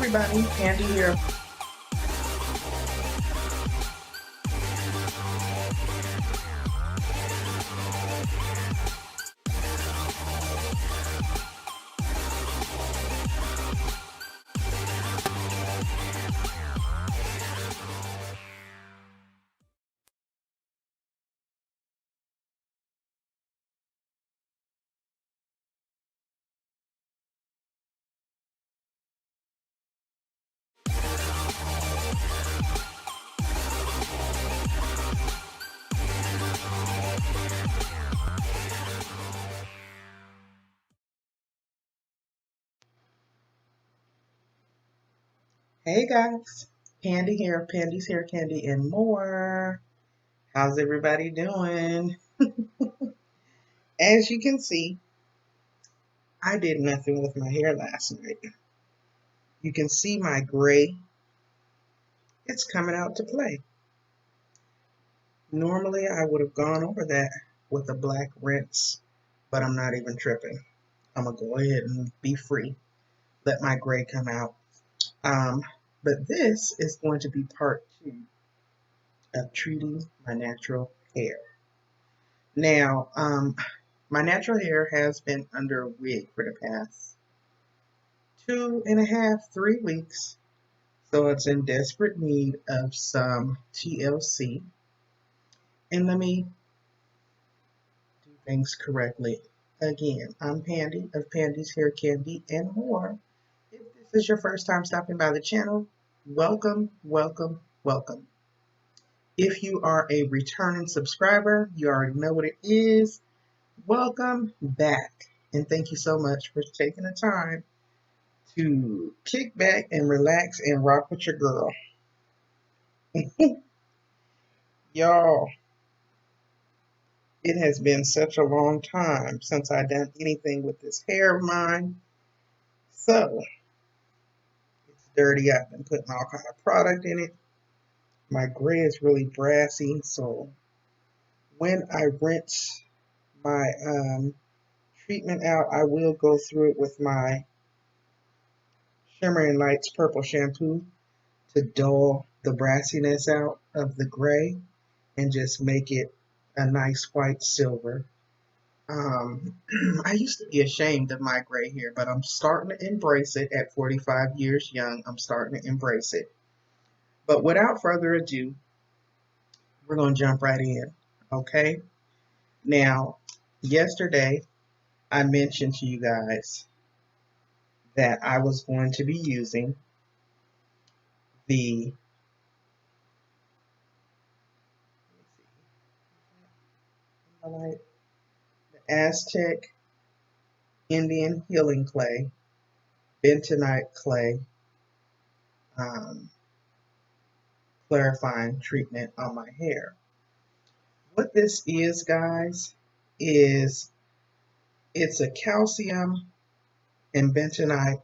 everybody, Pandi here. Hey guys, Pandi here, Pandi's Hair Candy and more. How's everybody doing? As you can see, I did nothing with my hair last night. You can see my gray, it's coming out to play. Normally I would have gone over that with a black rinse, but I'm not even tripping. I'm gonna go ahead and be free, let my gray come out. Um, but this is going to be part 2 of treating my natural hair. Now, my natural hair has been under a wig for the past 2.5, 3 weeks. So it's in desperate need of some TLC. And let me do things correctly. Again, I'm Pandi of Pandi's Hair Candy and more. If this is your first time stopping by the channel, welcome, welcome, welcome. If you are a returning subscriber, you already know what it is. Welcome back. And thank you so much for taking the time to kick back and relax and rock with your girl. Y'all, it has been such a long time since I've done anything with this hair of mine. So, it's dirty. I've been putting all kind of product in it. My gray is really brassy, so when I rinse my treatment out, I will go through it with my Shimmering Lights purple shampoo to dull the brassiness out of the gray and just make it a nice white silver. I used to be ashamed of my gray hair, but I'm starting to embrace it at 45 years young. I'm starting to embrace it. But without further ado, we're going to jump right in, okay? Now, yesterday, I mentioned to you guys that I was going to be using the Aztec Indian Healing Clay, bentonite clay, um, clarifying treatment on my hair. What this is, guys, is it's a calcium and bentonite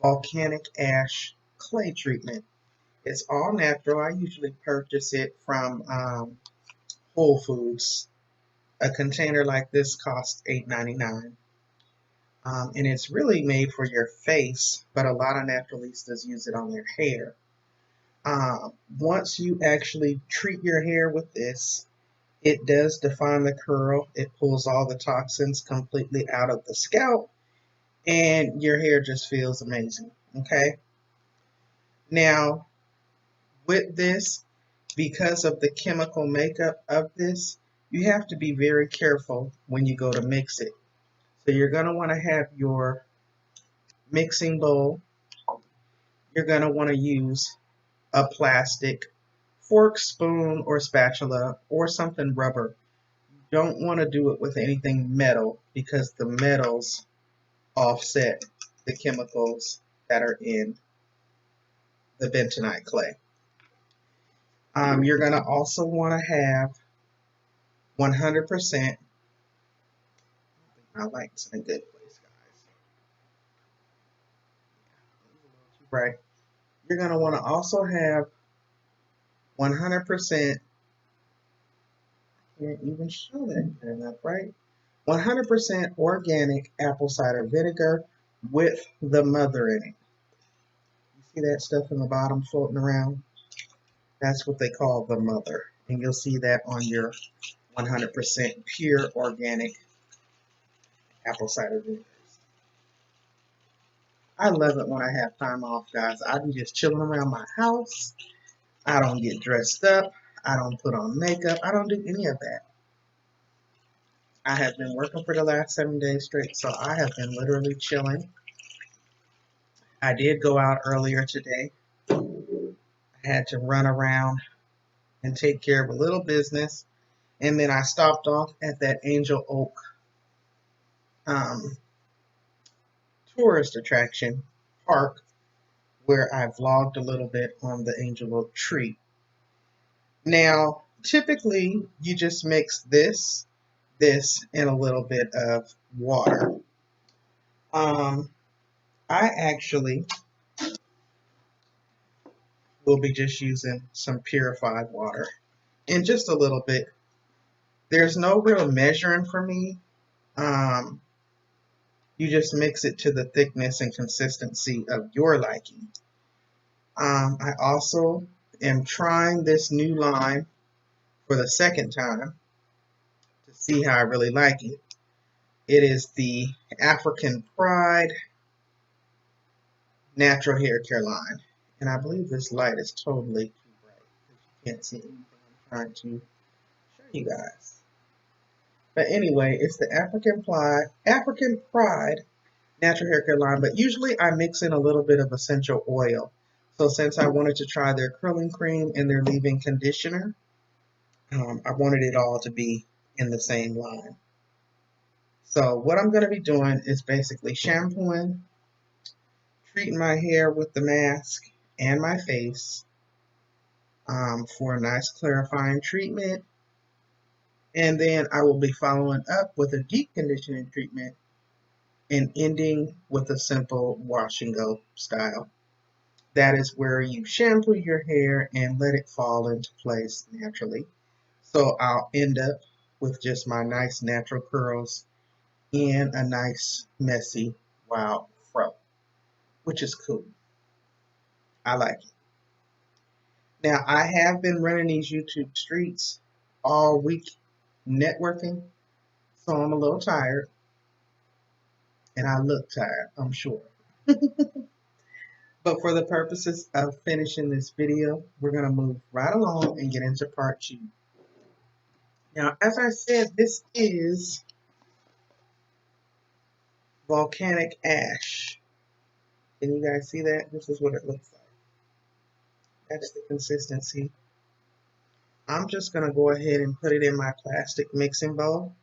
volcanic ash clay treatment. It's all natural. I usually purchase it from Whole Foods. A container like this costs $8.99. And it's really made for your face, but a lot of naturalistas use it on their hair. Once you actually treat your hair with this, it does define the curl. It pulls all the toxins completely out of the scalp, and your hair just feels amazing, okay? Now, with this, because of the chemical makeup of this, you have to be very careful when you go to mix it. So you're going to want to have your mixing bowl. You're going to want to use a plastic fork, spoon, or spatula, or something rubber. You don't want to do it with anything metal because the metals offset the chemicals that are in the bentonite clay. You're going to also want to have 100%, my light's in a good place, guys. Right. You're going to want to also have 100%, can't even show that good enough, right? 100% organic apple cider vinegar with the mother in it. You See that stuff in the bottom floating around? That's what they call the mother. And you'll see that on your 100% pure organic apple cider vinegar. I love it when I have time off, guys. I be just chilling around my house. I don't get dressed up. I don't put on makeup. I don't do any of that. I have been working for the last 7 days straight, so I have been literally chilling. I did go out earlier today. I had to run around and take care of a little business. And then I stopped off at that Angel Oak um, tourist attraction park where I vlogged a little bit on the Angel Oak tree. Now, typically, you just mix this, and a little bit of water. I actually will be just using some purified water and just a little bit. There's no real measuring for me. You just mix it to the thickness and consistency of your liking. I also am trying this new line for the second time to see how I really like it. It is the African Pride Natural Hair Care line. And I believe this light is totally too bright because you can't see anything I'm trying to show you guys. But anyway, it's the African Pride Natural Hair Care line. But usually I mix in a little bit of essential oil. So since I wanted to try their curling cream and their leave-in conditioner, I wanted it all to be in the same line. So what I'm going to be doing is basically shampooing, treating my hair with the mask and my face for a nice clarifying treatment. And then I will be following up with a deep conditioning treatment and ending with a simple wash and go style. That is where you shampoo your hair and let it fall into place naturally. So I'll end up with just my nice natural curls and a nice messy wild fro, which is cool. I like it. Now I have been running these YouTube streets all week networking, so I'm a little tired and I look tired, I'm sure. But for the purposes of finishing this video, we're going to move right along and get into part 2. Now, as I said, this is volcanic ash. Can you guys see that? This is what it looks like. That's the consistency. I'm just going to go ahead and put it in my plastic mixing bowl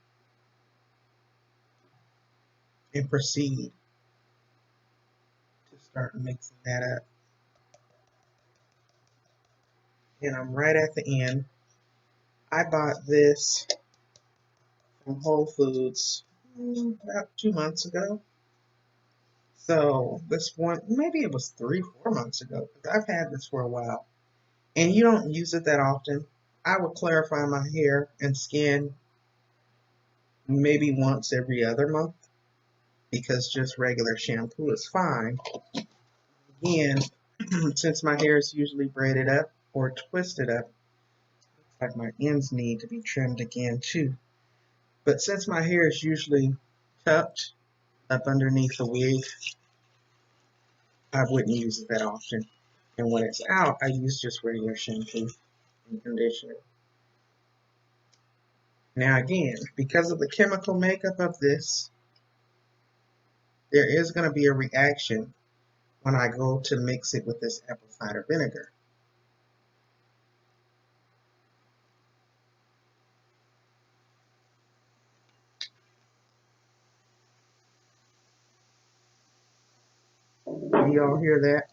and proceed to start mixing that up. And I'm right at the end. I bought this from Whole Foods about 2 months ago. So this one, maybe it was 3-4 months ago, because I've had this for a while. And you don't use it that often. I would clarify my hair and skin maybe once every other month, because just regular shampoo is fine. Again, since my hair is usually braided up or twisted up, looks like my ends need to be trimmed again too. But since my hair is usually tucked up underneath the wig, I wouldn't use it that often. And when it's out, I use just regular shampoo and conditioner. Now again, because of the chemical makeup of this, there is going to be a reaction when I go to mix it with this apple cider vinegar. Do y'all hear that?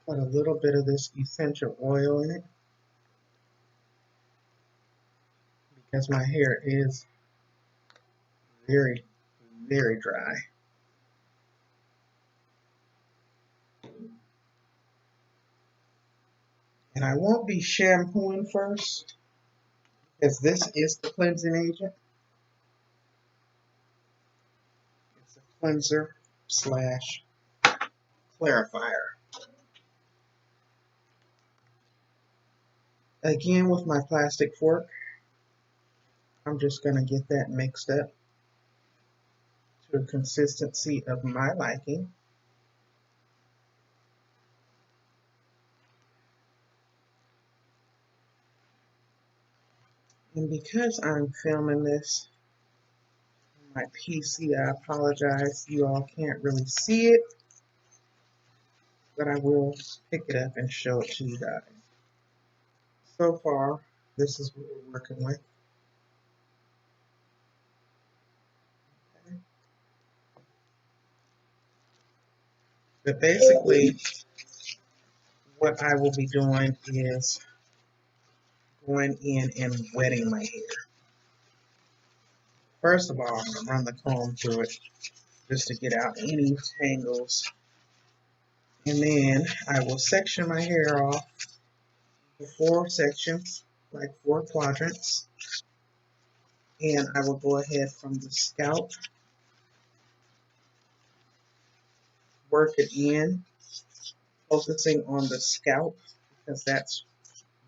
Put a little bit of this essential oil in it because my hair is very, very dry. And I won't be shampooing first, because this is the cleansing agent. It's a cleanser slash clarifier. Again, with my plastic fork, I'm just going to get that mixed up to a consistency of my liking. And because I'm filming this on my PC, I apologize. You all can't really see it, but I will pick it up and show it to you guys. So far, this is what we're working with. Okay. But basically, what I will be doing is going in and wetting my hair. First of all, I'm going to run the comb through it just to get out any tangles. And then I will section my hair off into 4 sections, like 4 quadrants. And I will go ahead from the scalp, work it in, focusing on the scalp because that's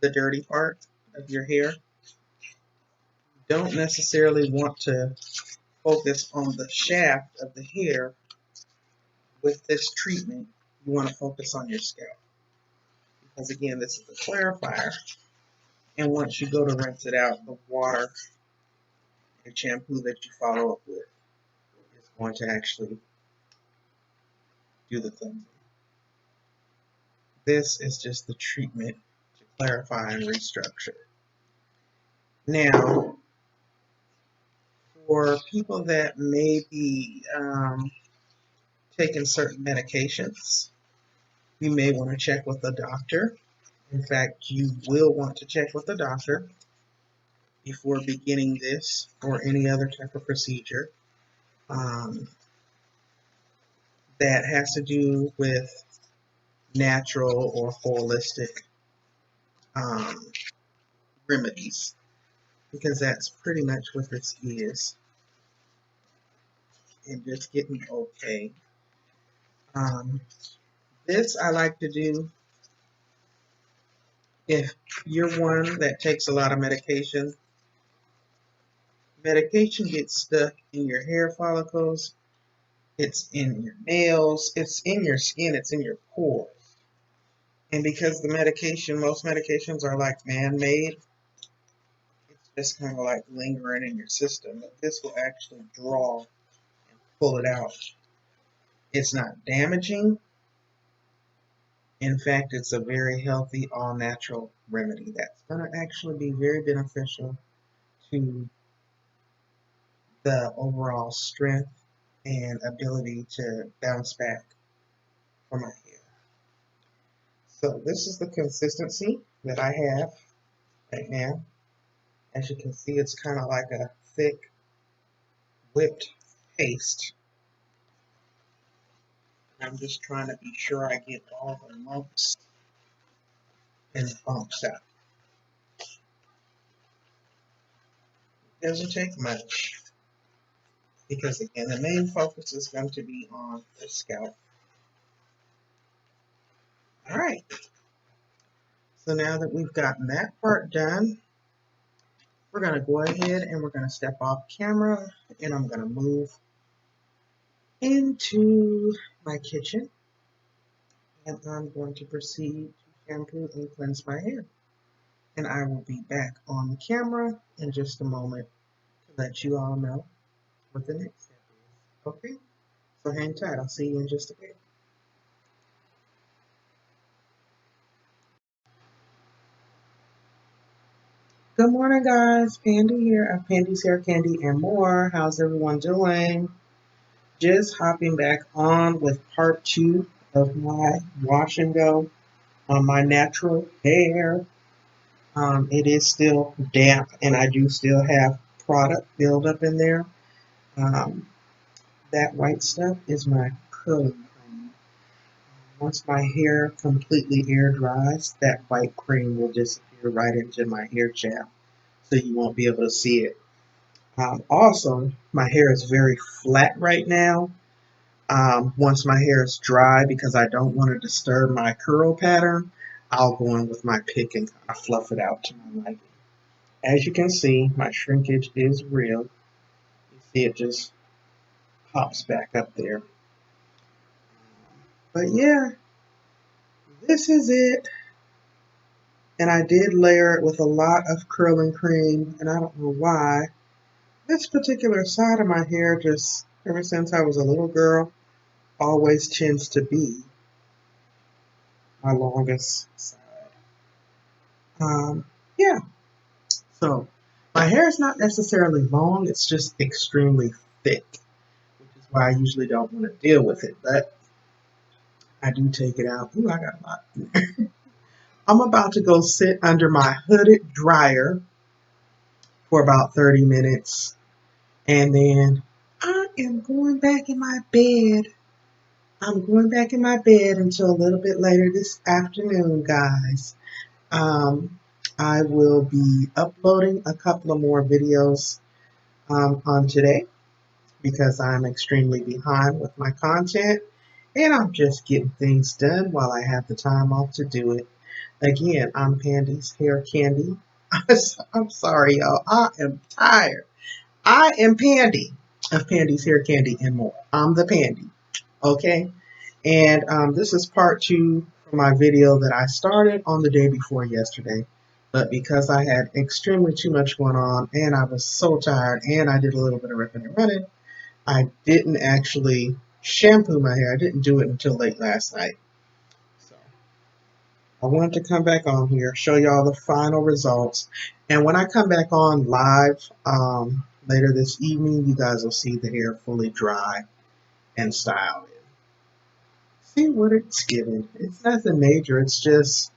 the dirty part of your hair. Don't necessarily want to focus on the shaft of the hair with this treatment. You want to focus on your scalp because again, this is a clarifier. And once you go to rinse it out, the water and shampoo that you follow up with is going to actually do the cleansing. This is just the treatment to clarify and restructure. Now, for people that may be taking certain medications, you may want to check with a doctor. In fact, you will want to check with a doctor before beginning this or any other type of procedure that has to do with natural or holistic remedies, because that's pretty much what this is, and just getting okay. This I like to do if you're one that takes a lot of medication. Medication gets stuck in your hair follicles, it's in your nails, it's in your skin, it's in your pores. And because the medication, most medications are like man-made, it's just kind of like lingering in your system. But this will actually draw and pull it out. It's not damaging. In fact, it's a very healthy, all-natural remedy that's going to actually be very beneficial to the overall strength and ability to bounce back from my hair. So this is the consistency that I have right now. As you can see, it's kind of like a thick whipped paste. I'm just trying to be sure I get all the lumps and bumps out. It doesn't take much because again, the main focus is going to be on the scalp. All right. So now that we've gotten that part done, we're going to go ahead and we're going to step off camera and I'm going to move into my kitchen and I'm going to proceed to shampoo and cleanse my hair. And I will be back on camera in just a moment to let you all know what the next step is. Okay? So hang tight. I'll see you in just a bit. Good morning, guys. Pandi here of Pandi's Hair Candy and More. How's everyone doing? Just hopping back on with part 2 of my wash and go on my natural hair. It is still damp and I do still have product buildup in there. That white stuff is my curling cream. Once my hair completely air dries, that white cream will disappear right into my hair gel, so you won't be able to see it. Also, my hair is very flat right now. Once my hair is dry, because I don't want to disturb my curl pattern, I'll go in with my pick and kind of fluff it out to my liking. As you can see, my shrinkage is real. You see it just pops back up there. But yeah, this is it. And I did layer it with a lot of curling cream, and I don't know why. This particular side of my hair, just ever since I was a little girl, always tends to be my longest side. Yeah, so my hair is not necessarily long, it's just extremely thick, which is why I usually don't want to deal with it, but I do take it out. Ooh, I got a lot in there. I'm about to go sit under my hooded dryer for about 30 minutes, and then I am going back in my bed. I'm going back in my bed until a little bit later this afternoon, guys. Um, I will be uploading a couple of more videos on today because I'm extremely behind with my content, and I'm just getting things done while I have the time off to do it. Again, I'm Pandy's Hair Candy. I'm sorry, y'all. I am tired. I am Pandy of Pandy's Hair Candy and more. I'm the Pandy. Okay? And this is part two from my video that I started on the day before yesterday. But because I had extremely too much going on and I was so tired and I did a little bit of ripping and running, I didn't actually shampoo my hair. I didn't do it until late last night. So I wanted to come back on here, show y'all the final results. And when I come back on live later this evening, you guys will see the hair fully dry and styled. See what it's giving. It's nothing major. It's just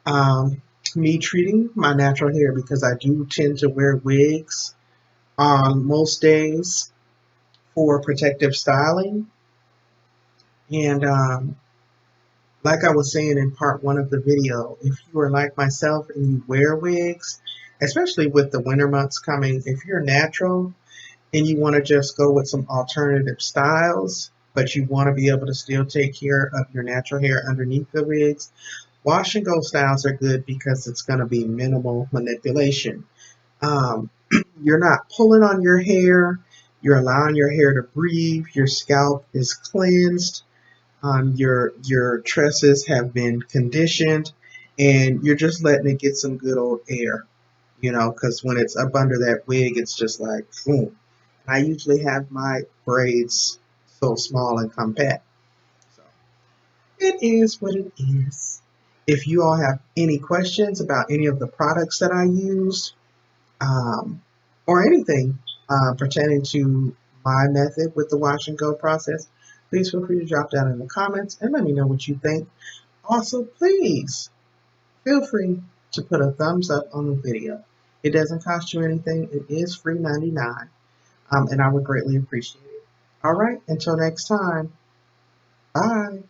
um, me treating my natural hair because I do tend to wear wigs on most days for protective styling. And like I was saying in part one of the video, if you are like myself and you wear wigs, especially with the winter months coming, if you're natural and you want to just go with some alternative styles, but you want to be able to still take care of your natural hair underneath the wigs, wash and go styles are good because it's going to be minimal manipulation. Um, you're not pulling on your hair. You're allowing your hair to breathe. Your scalp is cleansed. Your tresses have been conditioned, and you're just letting it get some good old air. You know, because when it's up under that wig, it's just like boom. I usually have my braids so small and compact. So it is what it is. If you all have any questions about any of the products that I used, or anything pertaining to my method with the wash and go process, please feel free to drop down in the comments and let me know what you think. Also, please feel free to put a thumbs up on the video. It doesn't cost you anything. It is free 99, and I would greatly appreciate it. All right, until next time, bye.